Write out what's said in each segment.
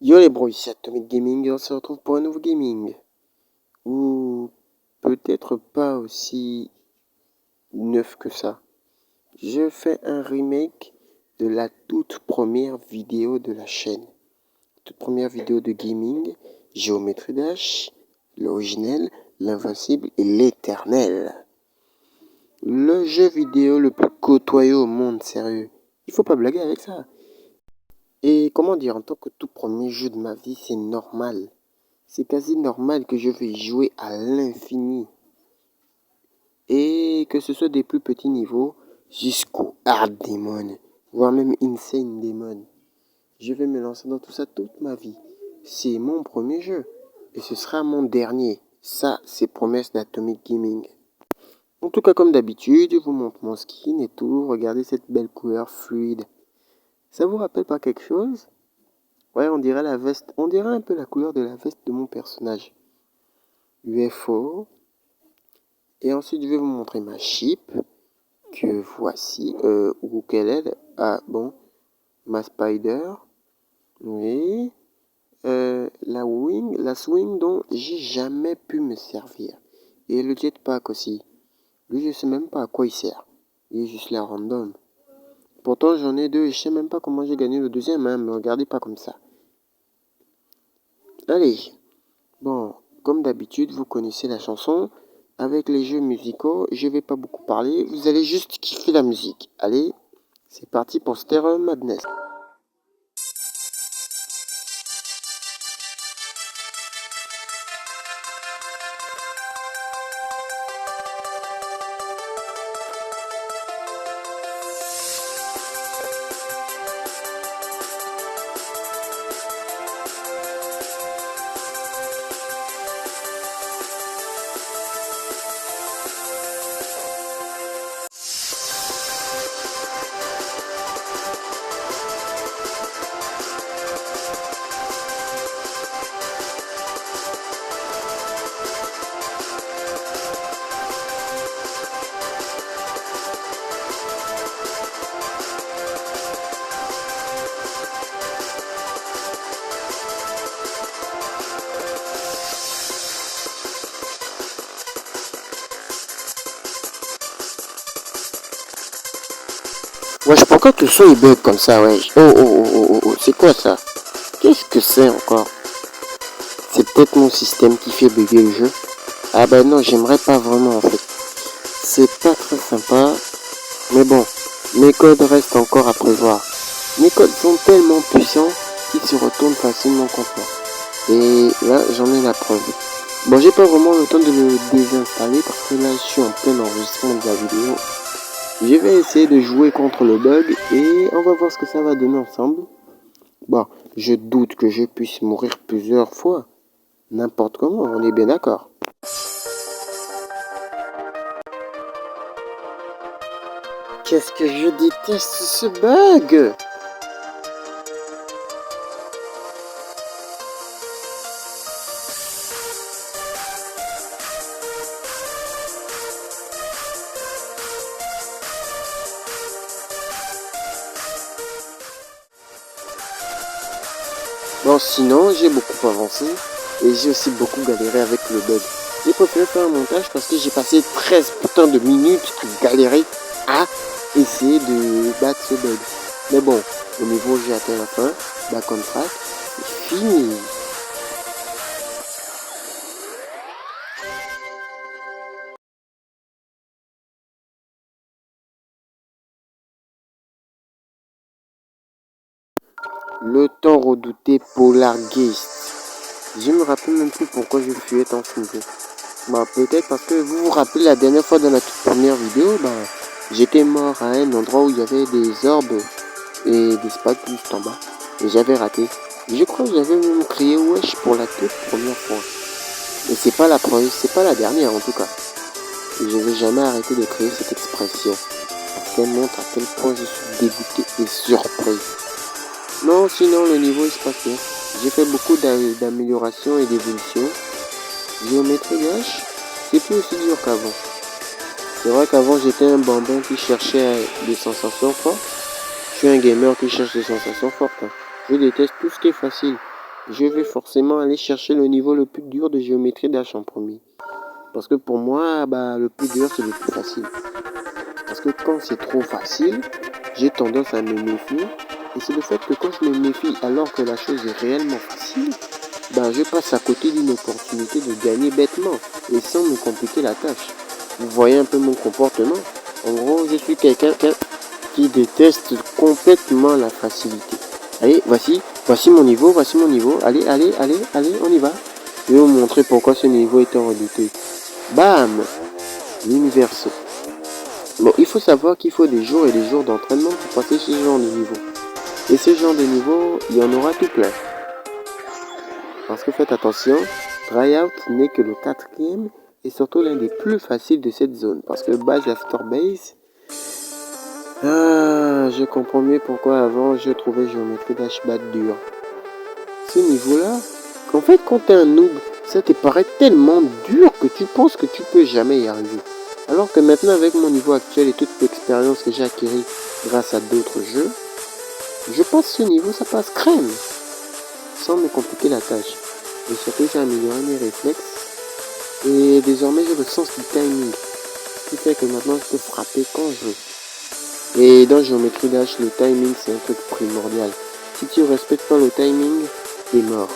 Yo les bros, ici Atomic Gaming et on se retrouve pour un nouveau gaming. Ou peut-être pas aussi neuf que ça. Je fais un remake de la toute première vidéo de la chaîne. Toute première vidéo de gaming, Géométrie Dash, l'originel, l'invincible et l'éternel. Le jeu vidéo le plus côtoyé au monde, sérieux. Il faut pas blaguer avec ça. Et comment dire, en tant que tout premier jeu de ma vie, c'est normal. C'est quasi normal que je vais y jouer à l'infini. Et que ce soit des plus petits niveaux jusqu'au hard demon, voire même insane demon. Je vais me lancer dans tout ça toute ma vie. C'est mon premier jeu. Et ce sera mon dernier. Ça, c'est promesse d'Atomic Gaming. En tout cas, comme d'habitude, je vous montre mon skin et tout. Regardez cette belle couleur fluide. Ça vous rappelle pas quelque chose? Ouais, on dirait la veste. On dirait un peu la couleur de la veste de mon personnage. UFO. Et ensuite, je vais vous montrer ma ship. Que voici. Où qu'elle est. Ah, bon. Ma spider. Oui. La swing dont j'ai jamais pu me servir. Et le jetpack aussi. Lui, je sais même pas à quoi il sert. Il est juste là random. Pourtant, j'en ai deux et je sais même pas comment j'ai gagné le deuxième. Hein, me regardez pas comme ça. Allez. Bon, comme d'habitude, vous connaissez la chanson. Avec les jeux musicaux, je vais pas beaucoup parler. Vous allez juste kiffer la musique. Allez, c'est parti pour Stereo Madness. Wesh, pourquoi que le son il bug comme ça, wesh? Oh, c'est quoi ça? Qu'est-ce que c'est encore? C'est peut-être mon système qui fait bugger le jeu. Ah bah non, j'aimerais pas vraiment en fait. C'est pas très sympa. Mais bon, mes codes restent encore à prévoir. Mes codes sont tellement puissants qu'ils se retournent facilement contre moi. Et là, j'en ai la preuve. Bon, j'ai pas vraiment le temps de le désinstaller parce que là, je suis en plein enregistrement de la vidéo. Je vais essayer de jouer contre le bug et on va voir ce que ça va donner ensemble. Bon, je doute que je puisse mourir plusieurs fois. N'importe comment, on est bien d'accord. Qu'est-ce que je déteste ce bug! Bon, sinon, j'ai beaucoup avancé et j'ai aussi beaucoup galéré avec le bug. J'ai préféré faire un montage parce que j'ai passé 13 putains de minutes à galérer à essayer de battre ce bug. Mais bon, au niveau où j'ai atteint la fin, back on track, c'est fini. Le temps redouté Polargeist. Je me rappelle même plus pourquoi je fuyais tant ce jeu. Bah, peut-être parce que vous vous rappelez la dernière fois dans la toute première vidéo, bah, j'étais mort à un endroit où il y avait des orbes et des spikes juste en bas. Et j'avais raté. Je crois que j'avais même crié wesh pour la toute première fois. Et c'est pas la première, c'est pas la dernière en tout cas. Et je vais jamais arrêter de crier cette expression. Parce qu'elle montre à quel point je suis dégoûté et surpris. Non, sinon le niveau il se passe bien. J'ai fait beaucoup d'améliorations et d'évolutions. Géométrie Dash, c'est plus aussi dur qu'avant. C'est vrai qu'avant j'étais un bambin qui cherchait des sensations fortes. Je suis un gamer qui cherche des sensations fortes. Hein. Je déteste tout ce qui est facile. je vais forcément aller chercher le niveau le plus dur de géométrie Dash en premier. Parce que pour moi, le plus dur, c'est le plus facile. Parce que quand c'est trop facile, j'ai tendance à me méfier. Et c'est le fait que quand je me méfie alors que la chose est réellement facile, je passe à côté d'une opportunité de gagner bêtement et sans me compliquer la tâche. Vous voyez un peu mon comportement. En gros, je suis quelqu'un qui déteste complètement la facilité. Allez, voici mon niveau, Allez, on y va. Je vais vous montrer pourquoi ce niveau est redouté. Bam! L'universo. Bon, il faut savoir qu'il faut des jours et des jours d'entraînement pour passer ce genre de niveau. Et ce genre de niveau, il y en aura tout plein. Parce que faites attention, Tryout n'est que le 4e et surtout l'un des plus faciles de cette zone. Parce que base after base, je comprends mieux pourquoi avant je trouvais géométrie Dashbat dur. Ce niveau-là, en fait quand t'es un noob, ça te paraît tellement dur que tu penses que tu peux jamais y arriver. Alors que maintenant avec mon niveau actuel et toute l'expérience que j'ai acquérie grâce à d'autres jeux, je passe ce niveau, ça passe crème, sans me compliquer la tâche. Et surtout j'ai amélioré mes réflexes et désormais j'ai le sens du timing, ce qui fait que maintenant je peux frapper quand je veux. Et dans Géométrie Dash, le timing c'est un truc primordial. Si tu respectes pas le timing, t'es mort.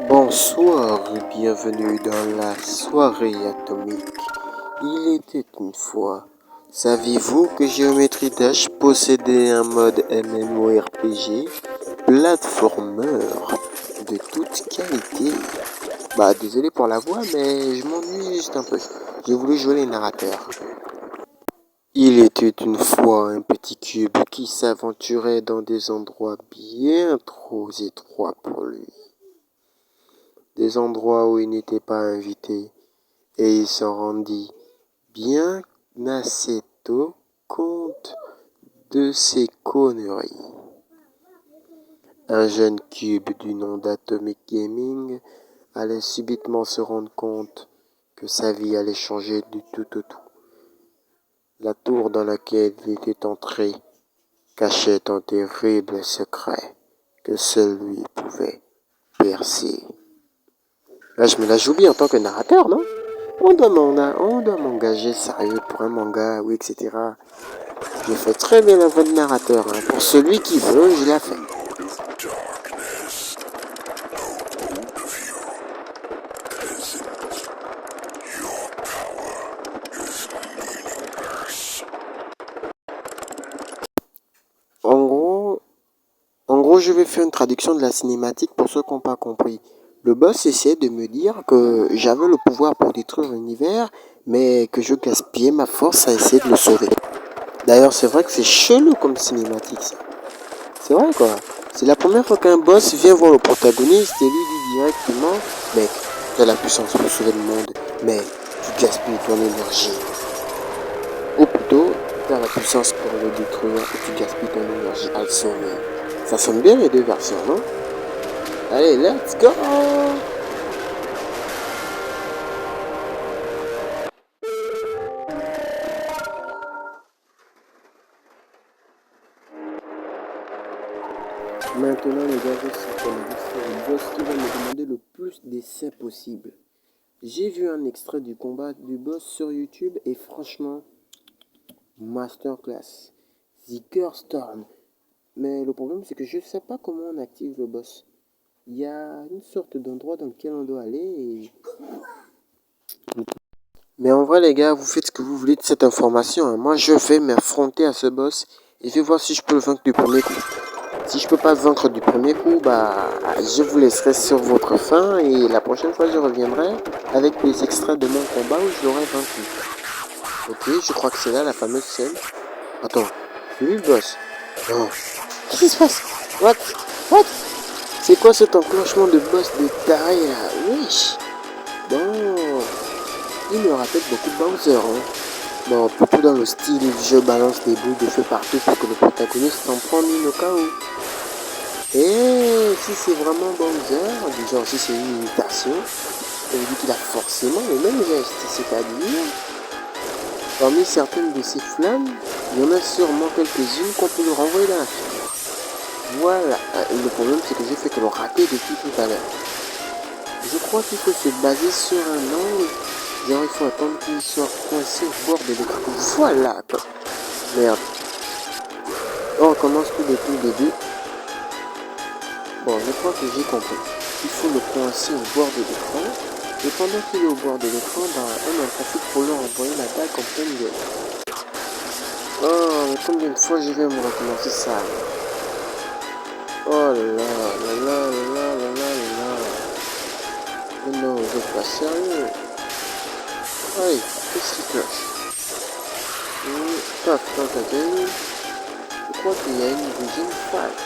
Bonsoir et bienvenue dans la soirée atomique. Il était une fois, Saviez-vous que Geometry Dash possédait un mode MMORPG platformeur de toute qualité? Bah désolé pour la voix, mais je m'ennuie juste un peu. J'ai voulu jouer les narrateurs. Il était une fois un petit cube qui s'aventurait dans des endroits bien trop étroits pour lui. Des endroits où il n'était pas invité, et il s'en rendit bien assez tôt compte de ses conneries. Un jeune cube du nom d'Atomic Gaming allait subitement se rendre compte que sa vie allait changer du tout au tout. La tour dans laquelle il était entré cachait un terrible secret que seul lui pouvait percer. Là, je me la joue bien en tant que narrateur, non? On doit m'engager sérieux pour un manga, oui, etc. Je fais très bien la voix de narrateur. Hein. Pour celui qui veut, je la fais. En gros, je vais faire une traduction de la cinématique pour ceux qui n'ont pas compris. Le boss essayait de me dire que j'avais le pouvoir pour détruire l'univers, mais que je gaspillais ma force à essayer de le sauver. D'ailleurs, c'est vrai que c'est chelou comme cinématique, ça. C'est vrai, quoi. C'est la première fois qu'un boss vient voir le protagoniste et lui dit directement: mec, tu as la puissance pour sauver le monde, mais tu gaspilles ton énergie. Ou plutôt, tu as la puissance pour le détruire et tu gaspilles ton énergie à le sauver. Ça sonne bien les deux versions, non? Allez, let's go! Maintenant, les gars, je suis comme le boss qui va me demander le plus d'essais possible. J'ai vu un extrait du combat du boss sur YouTube et franchement, masterclass. The Storm. Mais le problème, c'est que je ne sais pas comment on active le boss. Il y a une sorte d'endroit dans lequel on doit aller et... Mais en vrai, les gars, vous faites ce que vous voulez de cette information. Hein. Moi, je vais m'affronter à ce boss et je vais voir si je peux le vaincre du premier coup. Si je peux pas le vaincre du premier coup, bah, je vous laisserai sur votre faim et la prochaine fois, je reviendrai avec des extraits de mon combat où je l'aurai vaincu. Ok, je crois que c'est là la fameuse scène. Attends, c'est lui le boss? Non. Qu'est-ce qui se passe? What? C'est quoi cet enclenchement de boss de taré là? Wesh. Bon, il me rappelle beaucoup de Bowser. Hein. Bon, plutôt dans le style je balance des boules de feu partout pour que le protagoniste s'en prenne une au cas où. Et si c'est vraiment Bowser, du genre si c'est une imitation, ça veut dire qu'il a forcément les mêmes gestes, c'est-à-dire, parmi certaines de ces flammes, il y en a sûrement quelques-unes qu'on peut le renvoyer dans la flamme. Voilà, le problème c'est que j'ai fait que le rater depuis tout à l'heure. Je crois qu'il faut se baser sur un angle, genre il faut attendre qu'il soit coincé au bord de l'écran. Voilà quoi. Merde. On recommence tout depuis le début. Bon, je crois que j'ai compris. Il faut le coincer au bord de l'écran. Et pendant qu'il est au bord de l'écran, bah, on en profite pour leur envoyer la dague en pleine gueule. Oh, mais combien de fois je vais me recommencer ça? Oh là là là là là là là là. Mais non, vous êtes pas sérieux. Allez, qu'est-ce qui cloche? Paf, dans ta gueule. Je crois qu'il y a une deuxième phase.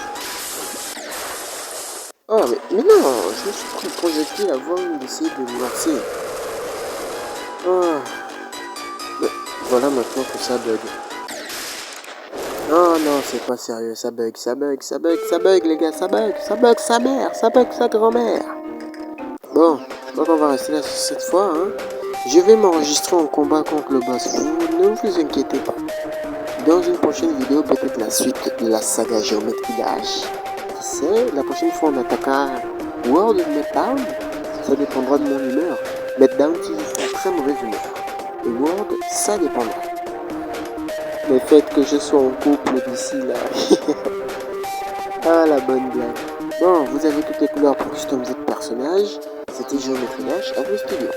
Oh, mais non, je me suis pris le projectile avant d'essayer de me lancer. Oh. Mais voilà maintenant que ça bug. Oh non, c'est pas sérieux, ça bug les gars, ça bug sa mère, ça bug sa grand-mère. Bon, je crois qu'on va rester là cette fois, hein. Je vais m'enregistrer en combat contre le boss, ne vous inquiétez pas. Dans une prochaine vidéo, peut-être la suite de la saga Geometry Dash. Qui sait, la prochaine fois on attaquera World of Meltdown, ça dépendra de mon humeur. Meltdown qui est très mauvaise humeur. Et World, ça dépendra. Mais faites que je sois en couple d'ici là. Ah la bonne blague. Bon, vous avez toutes les couleurs pour customiser le personnage. C'était Geometry Dash à vos studios.